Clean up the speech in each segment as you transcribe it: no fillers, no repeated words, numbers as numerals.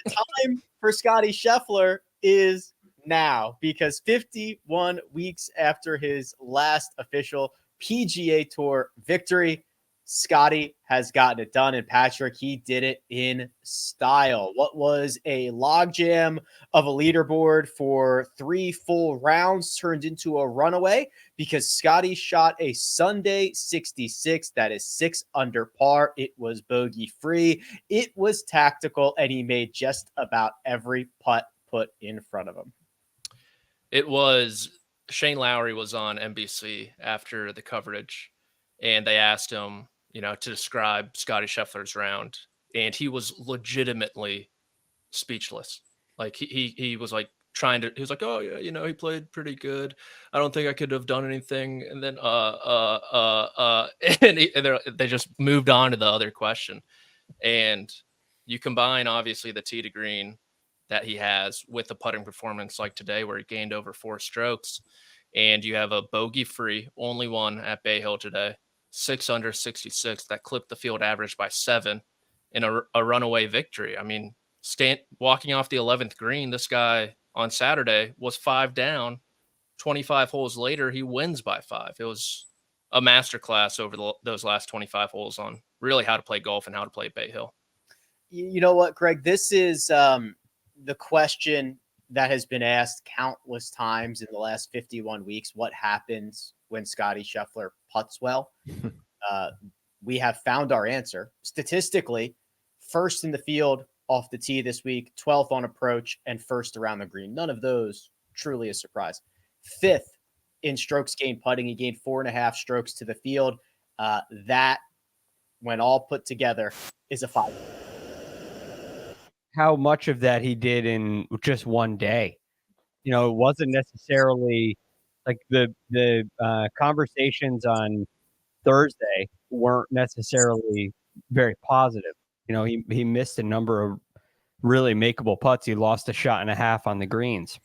time for Scottie Scheffler is now, because 51 weeks after his last official PGA Tour victory, Scottie has gotten it done. And Patrick, he did it in style. What was a logjam of a leaderboard for 3 full rounds turned into a runaway, because Scottie shot a Sunday 66 that is 6 under par. It was bogey free. It was tactical, and he made just about every putt put in front of him. It was Shane Lowry was on NBC after the coverage, and they asked him, to describe Scottie Scheffler's round, and he was legitimately speechless. Like he was like he was like, oh yeah, he played pretty good. I don't think I could have done anything. And then and they just moved on to the other question. And you combine obviously the tee to green that he has with the putting performance like today, where he gained over 4 strokes, and you have a bogey free, only one at Bay Hill today, 6 under 66 that clipped the field average by 7 in a runaway victory. I mean, walking off the 11th green, this guy on Saturday was 5 down. 25 holes later, he wins by 5. It was a masterclass over those last 25 holes on really how to play golf and how to play Bay Hill. You know what, Greg? This is the question that has been asked countless times in the last 51 weeks. What happens when Scottie Scheffler putts well? We have found our answer. Statistically, first in the field off the tee this week, 12th on approach, and first around the green. None of those truly a surprise. 5th in strokes gained putting. He gained 4.5 strokes to the field. That, when all put together, is a 5. How much of that he did in just one day? It wasn't necessarily like the conversations on Thursday weren't necessarily very positive. He missed a number of really makeable putts. He lost a shot and a half on the greens.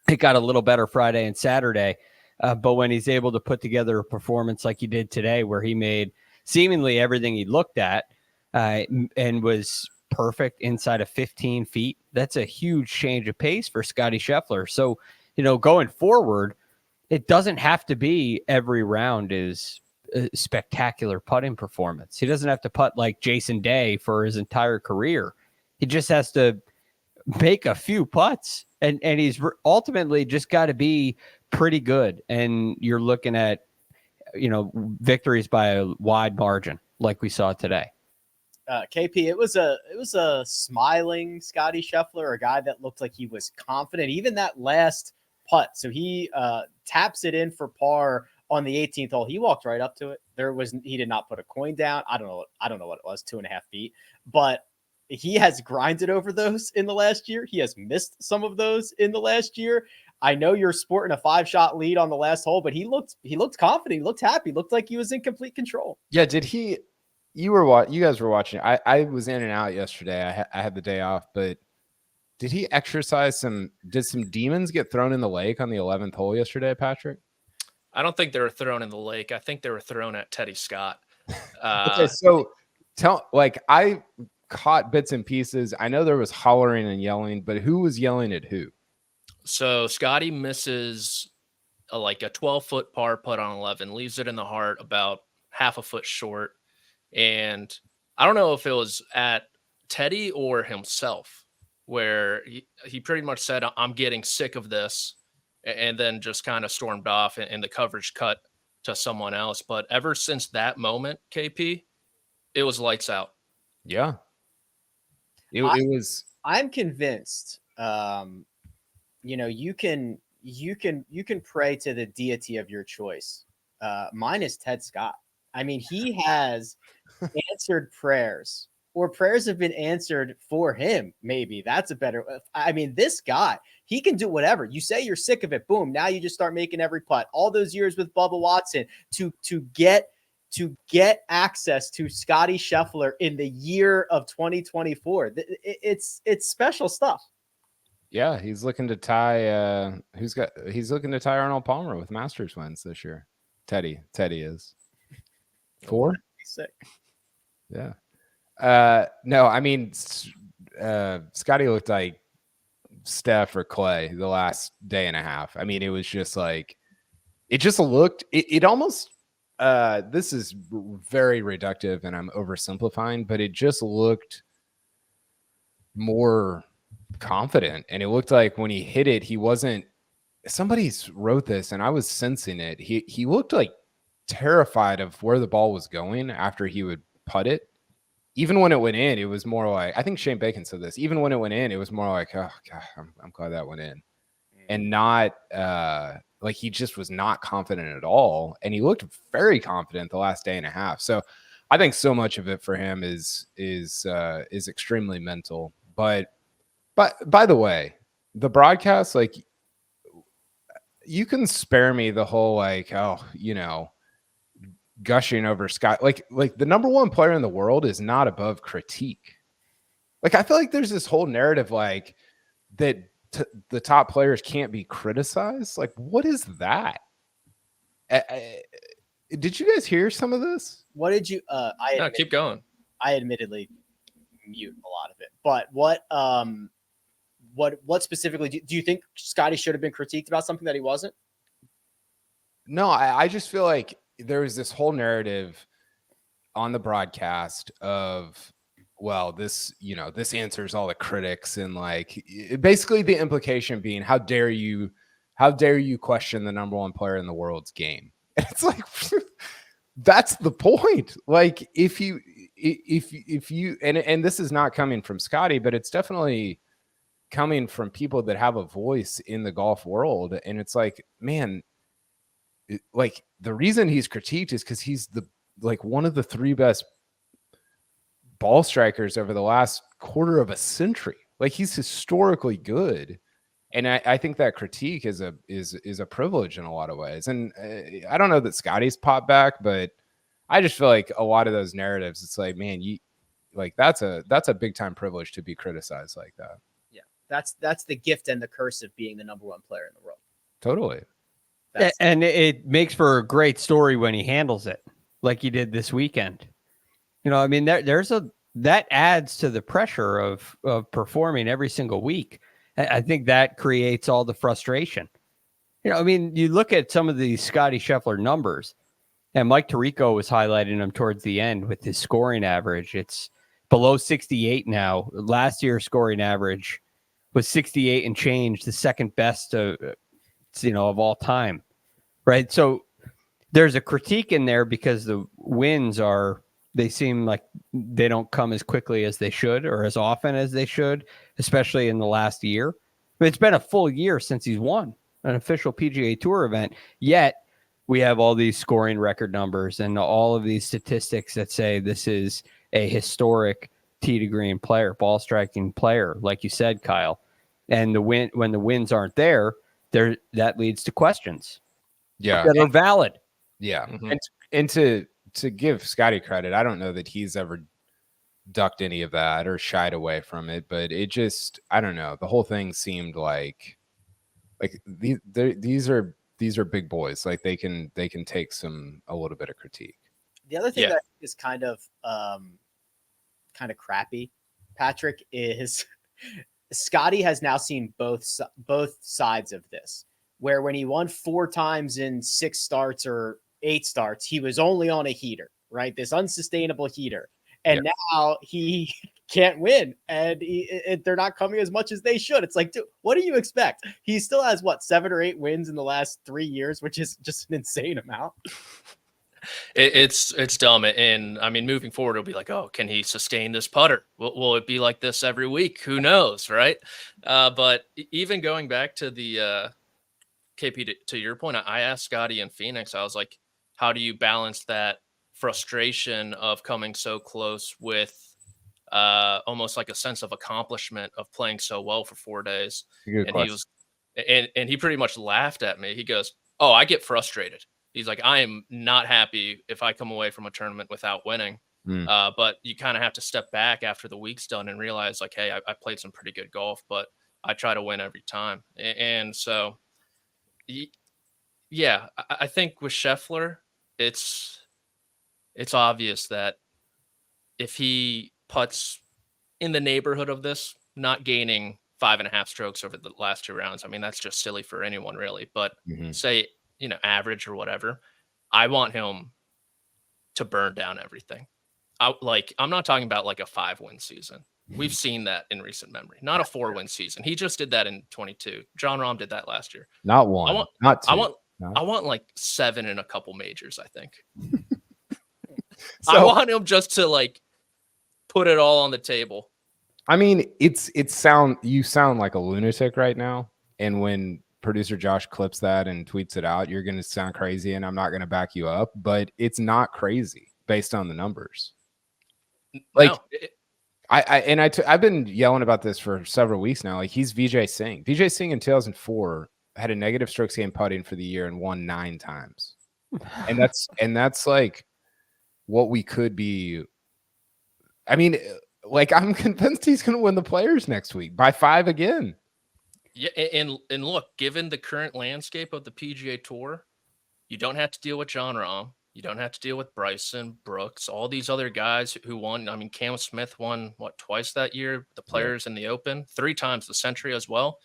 It got a little better Friday and Saturday, but when he's able to put together a performance like he did today, where he made seemingly everything he looked at and was perfect inside of 15 feet, that's a huge change of pace for Scottie Scheffler. So, going forward, it doesn't have to be every round is a spectacular putting performance. He doesn't have to putt like Jason Day for his entire career. He just has to make a few putts, and he's ultimately just got to be pretty good. And you're looking at, victories by a wide margin like we saw today. KP, it was a smiling Scottie Scheffler, a guy that looked like he was confident. Even that last putt, so he taps it in for par on the 18th hole. He walked right up to it. He did not put a coin down. I don't know what it was, 2.5 feet, but he has grinded over those in the last year. He has missed some of those in the last year. I know you're sporting a 5-shot lead on the last hole, but he looked confident. He looked happy. He looked like he was in complete control. Yeah. You guys were watching. I was in and out yesterday. I had the day off, but did he exercise did some demons get thrown in the lake on the 11th hole yesterday, Patrick? I don't think they were thrown in the lake. I think they were thrown at Teddy Scott. Okay, so I caught bits and pieces. I know there was hollering and yelling, but who was yelling at who? So Scottie misses a 12-foot par putt on 11, leaves it in the heart about half a foot short. And I don't know if it was at Teddy or himself, where he pretty much said, I'm getting sick of this, and then just kind of stormed off, and the coverage cut to someone else. But ever since that moment, KP, it was lights out. Yeah. It was. I'm convinced, you can pray to the deity of your choice. Mine is Ted Scott. I mean, he has answered prayers, or prayers have been answered for him. Maybe that's a better. I mean, this guy, he can do whatever. You say you're sick of it. Boom. Now you just start making every putt. All those years with Bubba Watson to get access to Scottie Scheffler in the year of 2024. It's special stuff. Yeah, he's looking to tie. He's looking to tie Arnold Palmer with Masters wins this year. Teddy is 4. Sick. Yeah. No, I mean, Scottie looked like Steph or Clay the last day and a half. I mean, it was just like, it just looked, it almost, this is very reductive and I'm oversimplifying, but it just looked more confident. And it looked like when he hit it, he wasn't, somebody wrote this and I was sensing it. He looked like terrified of where the ball was going after he would putt it. Even when it went in, it was more like, I think Shane Bacon said this, even when it went in, it was more like, oh God, I'm glad that went in. And not like he just was not confident at all. And he looked very confident the last day and a half. So I think so much of it for him is extremely mental. But by the way, the broadcast, like, you can spare me the whole like, oh, you know, gushing over Scott. Like the number one player in the world is not above critique. Like, I feel like there's this whole narrative like that the top players can't be criticized. Like, what is that? Did you guys hear some of this? What did you? No, keep going. I admittedly mute a lot of it, but what specifically do you think Scottie should have been critiqued about something that he wasn't? No, I just feel like there was this whole narrative on the broadcast of, well, this, you know, this answers all the critics, and like basically the implication being, how dare you question the number one player in the world's game? And it's like, that's the point. Like, if you and this is not coming from Scottie, but it's definitely coming from people that have a voice in the golf world. And it's like, man, like the reason he's critiqued is because he's one of the three best ball strikers over the last quarter of a century. Like, he's historically good. And I think that critique is a privilege in a lot of ways. And I don't know that Scottie's popped back, but I just feel like a lot of those narratives, it's like, man, that's a big time privilege to be criticized like that. Yeah, that's the gift and the curse of being the number one player in the world. Totally. And it makes for a great story when he handles it, like he did this weekend. You know, I mean, that adds to the pressure of performing every single week. I think that creates all the frustration. You know, I mean, you look at some of these Scottie Scheffler numbers, and Mike Tirico was highlighting them towards the end with his scoring average. It's below 68 now. Last year's scoring average was 68 and change, the second best of all time, right? So there's a critique in there because the wins they seem like they don't come as quickly as they should or as often as they should, especially in the last year. But it's been a full year since he's won an official PGA Tour event, yet we have all these scoring record numbers and all of these statistics that say this is a historic tee to green player, ball striking player, like you said, Kyle. And when the wins aren't there, that leads to questions. Yeah, that are valid. Yeah, Mm-hmm. and to give Scottie credit, I don't know that he's ever ducked any of that or shied away from it, but it just, I don't know. The whole thing seemed like these are big boys. Like they can take a little bit of critique. The other thing that is kind of crappy, Patrick, is Scottie has now seen both sides of this, where when he won 4 times in 6 starts or 8 starts, he was only on a heater, right? This unsustainable heater. And now he can't win, and they're not coming as much as they should. It's like, dude, what do you expect? He still has 7 or 8 wins in the last 3 years, which is just an insane amount. It's dumb. And I mean, moving forward, it'll be like, oh, can he sustain this putter? Will it be like this every week? Who knows, right? But even going back to the KP, to your point, I asked Scottie in Phoenix, I was like, how do you balance that frustration of coming so close with almost like a sense of accomplishment of playing so well for 4 days? And he was, and he pretty much laughed at me. He goes, oh, I get frustrated. He's like, I am not happy if I come away from a tournament without winning. But you kind of have to step back after the week's done and realize, like, hey, I played some pretty good golf, but I try to win every time. And so, yeah, I think with Scheffler, it's obvious that if he putts in the neighborhood of this, not gaining 5.5 strokes over the last 2 rounds. I mean, that's just silly for anyone, really. But say, average or whatever, I want him to burn down everything. I'm not talking about like a 5-win season. We've seen that in recent memory. Not a 4-win season. He just did that in 22. John Rahm did that last year. Not one. Not two. I want like 7 in a couple majors, I think. So, I want him just to like put it all on the table. I mean, you sound like a lunatic right now. And when producer Josh clips that and tweets it out, you're going to sound crazy, and I'm not going to back you up, but it's not crazy based on the numbers. Like, no, I've been yelling about this for several weeks now. Like, he's Vijay Singh. Vijay Singh in 2004 had a negative strokes gained putting for the year and won 9 times. And that's like what we could be. I mean, like, I'm convinced he's going to win the Players next week by 5 again. Yeah, and look, given the current landscape of the PGA Tour, you don't have to deal with John Rahm. You don't have to deal with Bryson, Brooks, all these other guys who won. I mean, Cam Smith won, twice that year, the Players and the Open, 3 times the Century as well.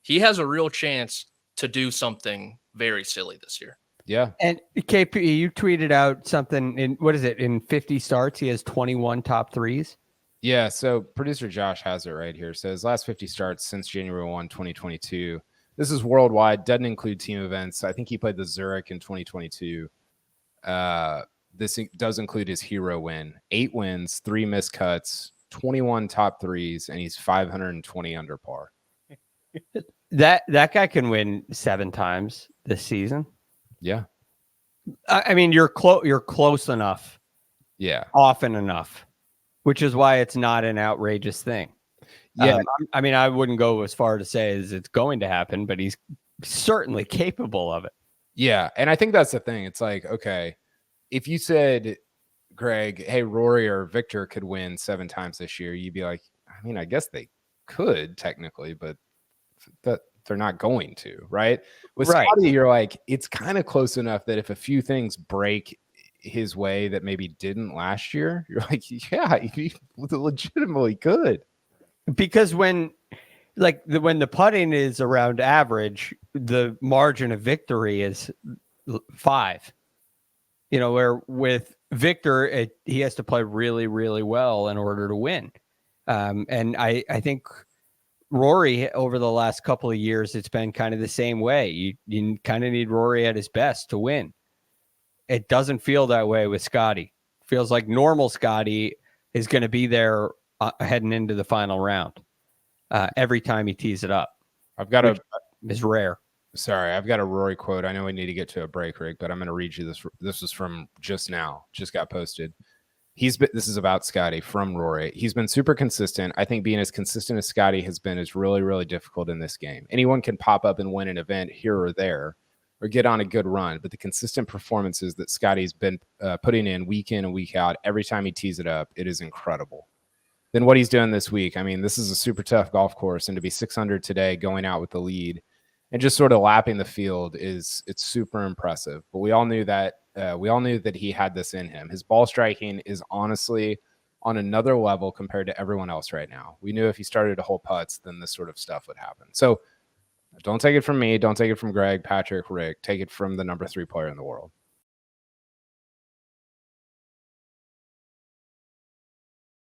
He has a real chance to do something very silly this year. Yeah. And KP, you tweeted out something in 50 starts, he has 21 top 3s. Yeah, so producer Josh has it right here. It says last 50 starts since January 1, 2022. This is worldwide, doesn't include team events. I think he played the Zurich in 2022. This does include his hero win. 8 wins, 3 missed cuts, 21 top 3s, and he's 520 under par. That guy can win 7 times this season. Yeah. I mean, you're close enough. Yeah. Often enough. Which is why it's not an outrageous thing. Yeah. I mean, I wouldn't go as far to say as it's going to happen, but he's certainly capable of it. Yeah. And I think that's the thing. It's like, okay, if you said, Greg, hey, Rory or Victor could win 7 times this year, you'd be like, I mean, I guess they could technically, but they're not going to, right? With Scottie, you're like, it's kind of close enough that if a few things break his way that maybe didn't last year, you're like, yeah, he legitimately could. Because when the putting is around average, the margin of victory is 5. Where with Victor, he has to play really, really well in order to win. And I think Rory, over the last couple of years, it's been kind of the same way. You kind of need Rory at his best to win. It doesn't feel that way with Scottie. Feels like normal Scottie is going to be there heading into the final round every time he tees it up. Is rare. Sorry, I've got a Rory quote. I know we need to get to a break, Rick, but I'm going to read you this. This is from just now, just got posted. This is about Scottie from Rory. He's been super consistent. I think being as consistent as Scottie has been is really, really difficult in this game. Anyone can pop up and win an event here or there, or get on a good run, but the consistent performances that Scottie's been putting in and week out, every time he tees it up, it is incredible. Then what he's doing this week, I mean, this is a super tough golf course, and to be 600 today, going out with the lead and just sort of lapping the field it's super impressive. But we all knew that he had this in him. His ball striking is honestly on another level compared to everyone else right now. We knew if he started to hole putts, then this sort of stuff would happen. So don't take it from me. Don't take it from Greg, Patrick, Rick. Take it from the number 3 player in the world.